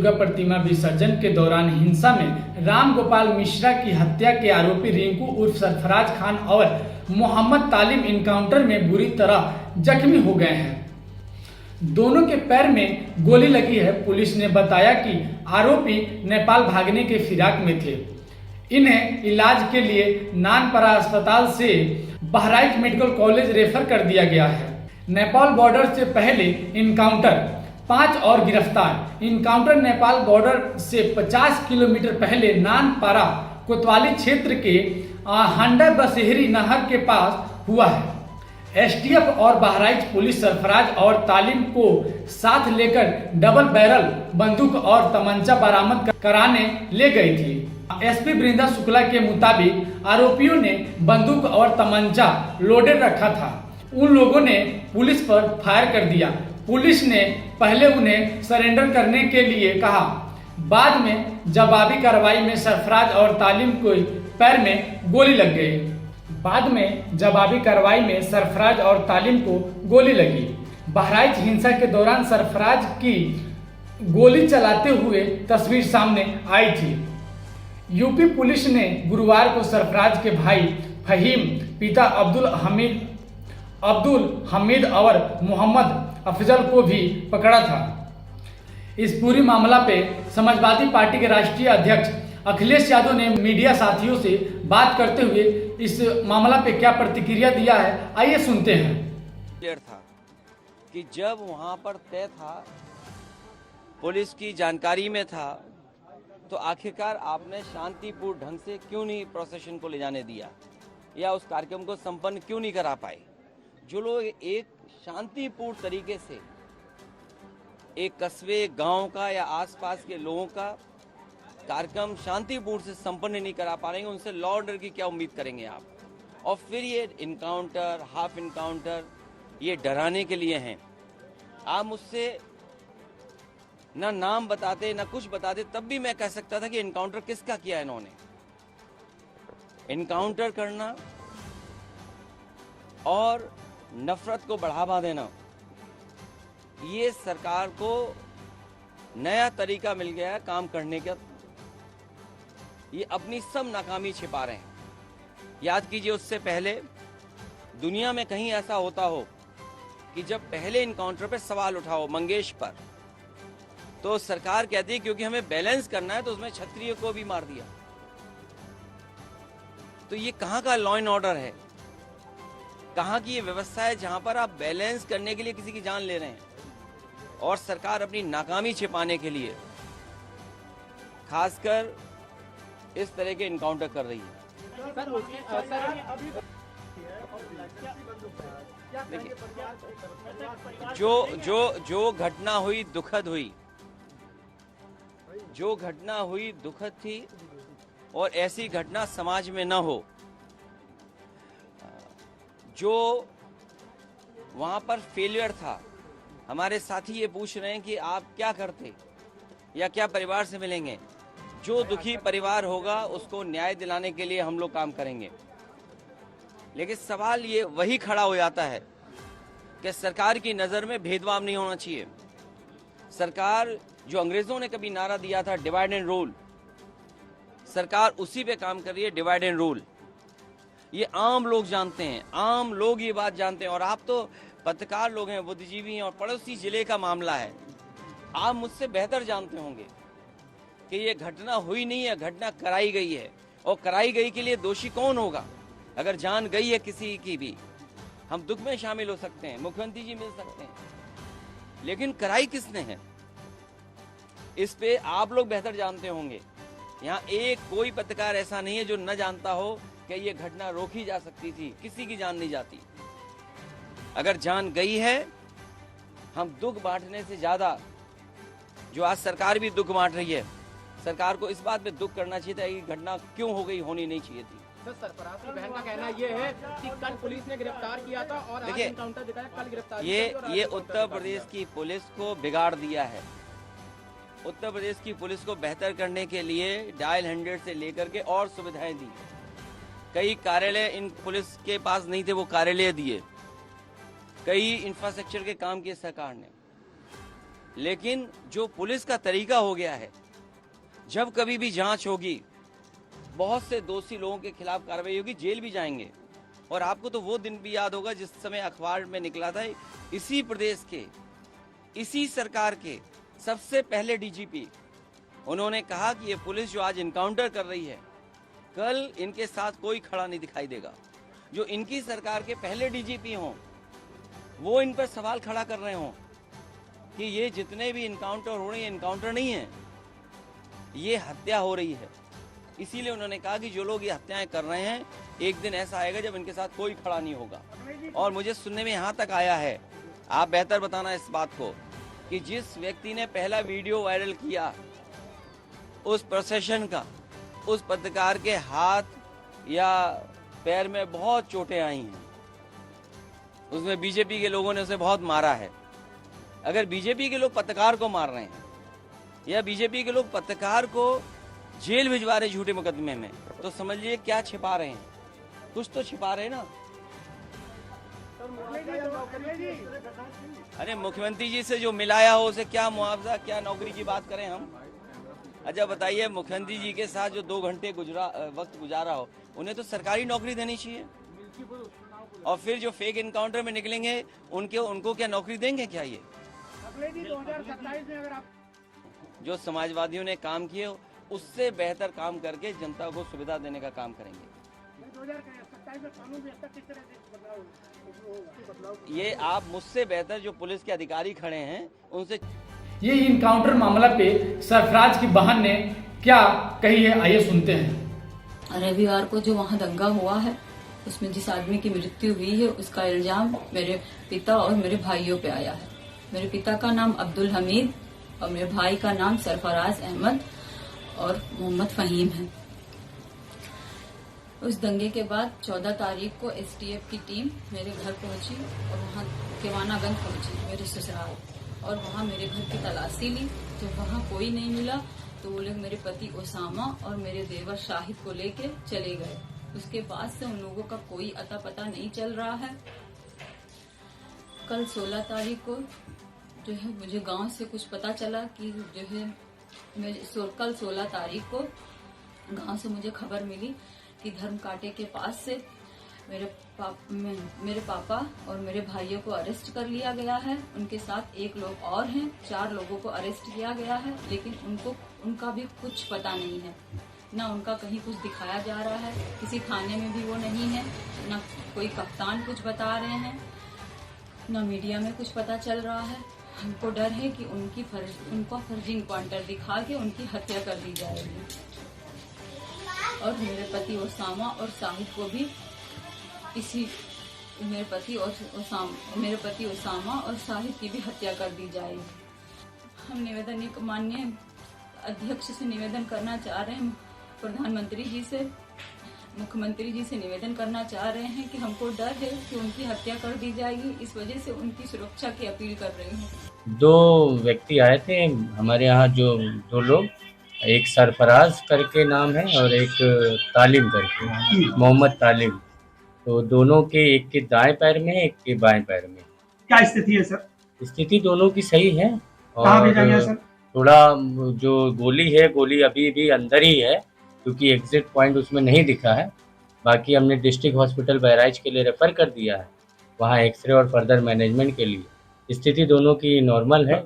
दुर्गा प्रतिमा विसर्जन के दौरान हिंसा में राम गोपाल मिश्रा की हत्या के आरोपी रिंकू उर्फ सरफराज खान और मोहम्मद तालिम इनकाउंटर में बुरी तरह जख्मी हो गए हैं। दोनों के पैर में गोली लगी है। पुलिस ने बताया कि आरोपी नेपाल भागने के फिराक में थे। इन्हें इलाज के लिए नानपरा अस्पताल से बहराइच मेडिकल कॉलेज रेफर कर दिया गया है। नेपाल बॉर्डर से पहले इनकाउंटर, 5 और गिरफ्तार। इनकाउंटर नेपाल बॉर्डर से 50 किलोमीटर पहले नानपारा कोतवाली क्षेत्र के हांडा बसेहरी नहर के पास हुआ है। एसटीएफ और बहराइच पुलिस सरफराज और तालिम को साथ लेकर डबल बैरल बंदूक और तमंचा बरामद कराने ले गई थी। एसपी वृंदा शुक्ला के मुताबिक आरोपियों ने बंदूक और तमंचा लोडेड रखा था। उन लोगों ने पुलिस पर फायर कर दिया। पुलिस ने पहले उन्हें सरेंडर करने के लिए कहा। बाद में जवाबी कार्रवाई में सरफराज और तालिम को पैर में गोली लग गई। बहराइच हिंसा के दौरान सरफराज की गोली चलाते हुए तस्वीर सामने आई थी। यूपी पुलिस ने गुरुवार को सरफराज के भाई फहीम, पिता अब्दुल हमीद और मोहम्मद अफजल को भी पकड़ा था। इस पूरी मामला पे समाजवादी पार्टी के राष्ट्रीय अध्यक्ष अखिलेश यादव ने मीडिया साथियों से बात करते हुए इस मामला पे क्या प्रतिक्रिया दिया है, आइए सुनते हैं। क्लियर था कि जब वहां पर तय था, पुलिस की जानकारी में था, तो आखिरकार आपने शांतिपूर्ण ढंग से क्यों नहीं प्रोसेशन को ले जाने दिया या उस कार्यक्रम को संपन्न क्यों नहीं करा पाए। जो लोग एक शांतिपूर्ण तरीके से एक कस्बे, गांव का या आसपास के लोगों का कार्यक्रम शांतिपूर्ण से संपन्न नहीं करा पा रहे हैं, उनसे लॉ ऑर्डर की क्या उम्मीद करेंगे आप। और फिर ये इनकाउंटर, हाफ इनकाउंटर, ये डराने के लिए हैं। आप मुझसे ना नाम बताते ना कुछ बताते, तब भी मैं कह सकता था कि इनकाउंटर किसका किया इन्होंने। इनकाउंटर करना और नफरत को बढ़ावा देना, ये सरकार को नया तरीका मिल गया है काम करने का। ये अपनी सब नाकामी छिपा रहे हैं। याद कीजिए, उससे पहले दुनिया में कहीं ऐसा होता हो कि जब पहले इनकाउंटर पे सवाल उठाओ मंगेश पर, तो सरकार कहती है क्योंकि हमें बैलेंस करना है तो उसमें क्षत्रिय को भी मार दिया। तो ये कहां का लॉ एंड ऑर्डर है, कहां की ये व्यवस्था है जहां पर आप बैलेंस करने के लिए किसी की जान ले रहे हैं और सरकार अपनी नाकामी छिपाने के लिए खासकर इस तरह के इनकाउंटर कर रही है। जो घटना हुई दुखद हुई, जो घटना हुई दुखद थी और ऐसी घटना समाज में न हो। जो वहां पर फेलियर था, हमारे साथी ये पूछ रहे हैं कि आप क्या करते या क्या परिवार से मिलेंगे। जो दुखी परिवार होगा उसको न्याय दिलाने के लिए हम लोग काम करेंगे। लेकिन सवाल ये वही खड़ा हो जाता है कि सरकार की नज़र में भेदभाव नहीं होना चाहिए। सरकार, जो अंग्रेजों ने कभी नारा दिया था डिवाइड एंड रूल, सरकार उसी पे काम कर रही है, डिवाइड एंड रूल। ये आम लोग जानते हैं, आम लोग ये बात जानते हैं। और आप तो पत्रकार लोग हैं, बुद्धिजीवी हैं, और पड़ोसी जिले का मामला है। आप मुझसे बेहतर जानते होंगे कि ये घटना हुई नहीं है, घटना कराई गई है। और कराई गई के लिए दोषी कौन होगा? अगर जान गई है किसी की भी, हम दुख में शामिल हो सकते हैं, मुख्यमंत्री जी मिल सकते हैं, लेकिन कराई किसने है इस पे आप लोग बेहतर जानते होंगे। यहाँ एक कोई पत्रकार ऐसा नहीं है जो न जानता हो कि ये घटना रोकी जा सकती थी। किसी की जान नहीं जाती। अगर जान गई है, हम दुख बांटने से ज्यादा, जो आज सरकार भी दुख बांट रही है, सरकार को इस बात पे दुख करना चाहिए था कि घटना क्यों हो गई, होनी नहीं चाहिए थी। सरफराज की बहन का कहना ये है कि कल पुलिस ने गिरफ्तार किया था और आज एनकाउंटर दिखाया, कल गिरफ्तार ये उत्तर प्रदेश की पुलिस को बिगाड़ दिया है। उत्तर प्रदेश की पुलिस को बेहतर करने के लिए डायल 100 से लेकर के और सुविधाएं दी। कई कार्यालय इन पुलिस के पास नहीं थे, वो कार्यालय दिए। कई इंफ्रास्ट्रक्चर के काम किए सरकार ने। लेकिन जो पुलिस का तरीका हो गया है, जब कभी भी जांच होगी, बहुत से दोषी लोगों के खिलाफ कार्रवाई होगी, जेल भी जाएंगे। और आपको तो वो दिन भी याद होगा जिस समय अखबार में निकला था, इसी प्रदेश के, इसी सरकार के सबसे पहले डीजीपी, उन्होंने कहा कि ये पुलिस जो आज इनकाउंटर कर रही है, कल इनके साथ कोई खड़ा नहीं दिखाई देगा। जो इनकी सरकार के पहले डीजीपी हों, वो इन पर सवाल खड़ा कर रहे हों कि ये जितने भी इनकाउंटर हो रहे हैं, इनकाउंटर नहीं है, ये हत्या हो रही है। इसीलिए उन्होंने कहा कि जो लोग ये हत्याएं कर रहे हैं, एक दिन ऐसा आएगा जब इनके साथ कोई खड़ा नहीं होगा। और मुझे सुनने में यहाँ तक आया है, आप बेहतर बताना इस बात को, कि जिस व्यक्ति ने पहला वीडियो वायरल किया उस प्रोसेशन का, उस पत्रकार के हाथ या पैर में बहुत चोटें आई हैं। उसमें बीजेपी के लोगों ने उसे बहुत मारा है। अगर बीजेपी के लोग पत्रकार को मार रहे हैं या बीजेपी के लोग पत्रकार को जेल भिजवा रहे झूठे मुकदमे में, तो समझिए क्या छिपा रहे हैं, कुछ तो छिपा रहे हैं ना। अरे मुख्यमंत्री जी से जो मिलाया हो उसे क्या मुआवजा, क्या नौकरी की बात करें हम। अच्छा बताइए, मुख्यमंत्री जी के साथ जो 2 घंटे वक्त गुजारा हो, उन्हें तो सरकारी नौकरी देनी चाहिए। और फिर जो फेक इनकाउंटर में निकलेंगे उनको क्या नौकरी देंगे क्या? ये 2027 में अगर आप जो समाजवादियों ने काम किए उससे बेहतर काम करके जनता को सुविधा देने का काम करेंगे। 2027 में कानून व्यवस्था किस तरह से बदलाव ये आप मुझसे बेहतर जो पुलिस के अधिकारी खड़े हैं उनसे। ये इनकाउंटर मामला पे सरफराज की बहन ने क्या कही है, आइए सुनते हैं। रविवार को जो वहाँ दंगा हुआ है, उसमें जिस आदमी की मृत्यु हुई है, उसका इल्जाम मेरे पिता और मेरे भाइयों पे आया है। मेरे पिता का नाम अब्दुल हमीद और मेरे भाई का नाम सरफराज अहमद और मोहम्मद फहीम है। उस दंगे के बाद 14 तारीख को एसटीएफ की टीम मेरे घर पहुंची और वहां केवानागंज पहुंची, मेरे ससुराल, और वहां मेरे घर की तलाशी ली। जब वहां कोई नहीं मिला तो वो लोग मेरे पति ओसामा और मेरे देवर शाहिद को लेके चले गए। उसके बाद से उन लोगों का कोई अता पता नहीं चल रहा है। कल 16 तारीख को जो है मुझे गांव से कुछ पता चला कि जो है कल 16 तारीख को गांव से मुझे खबर मिली कि धर्म कांटे के पास से मेरे पापा और मेरे भाइयों को अरेस्ट कर लिया गया है। उनके साथ 1 लोग और हैं, 4 लोगों को अरेस्ट किया गया है, लेकिन उनका भी कुछ पता नहीं है। ना उनका कहीं कुछ दिखाया जा रहा है, किसी थाने में भी वो नहीं है, ना कोई कप्तान कुछ बता रहे हैं, ना मीडिया में कुछ पता चल रहा है। हमको डर है कि उनको फर्जी इनकाउंटर दिखा के उनकी हत्या कर दी जाएगी और मेरे पति ओसामा और शाहिद को भी मेरे पति ओसामा और शाहिद की भी हत्या कर दी जाएगी। हम निवेदन, माननीय अध्यक्ष से निवेदन करना चाह रहे हैं, प्रधानमंत्री जी से, मुख्यमंत्री जी से निवेदन करना चाह रहे हैं कि हमको डर है कि उनकी हत्या कर दी जाएगी, इस वजह से उनकी सुरक्षा की अपील कर रही हूँ। 2 व्यक्ति आए थे हमारे यहाँ, जो 2 लोग, एक सरफराज करके नाम है और एक तालिम करके, मोहम्मद तालिम। तो दोनों के, एक के दाएं पैर में, एक के बाएं पैर में। क्या स्थिति है सर? स्थिति दोनों की सही है। कहाँ भेजा गया सर? थोड़ा जो गोली है, गोली अभी भी अंदर ही है क्योंकि एग्जिट पॉइंट उसमें नहीं दिखा है। बाकी हमने डिस्ट्रिक्ट हॉस्पिटल बहराइच के लिए रेफर कर दिया है, वहाँ एक्सरे और फर्दर मैनेजमेंट के लिए। स्थिति दोनों की नॉर्मल है।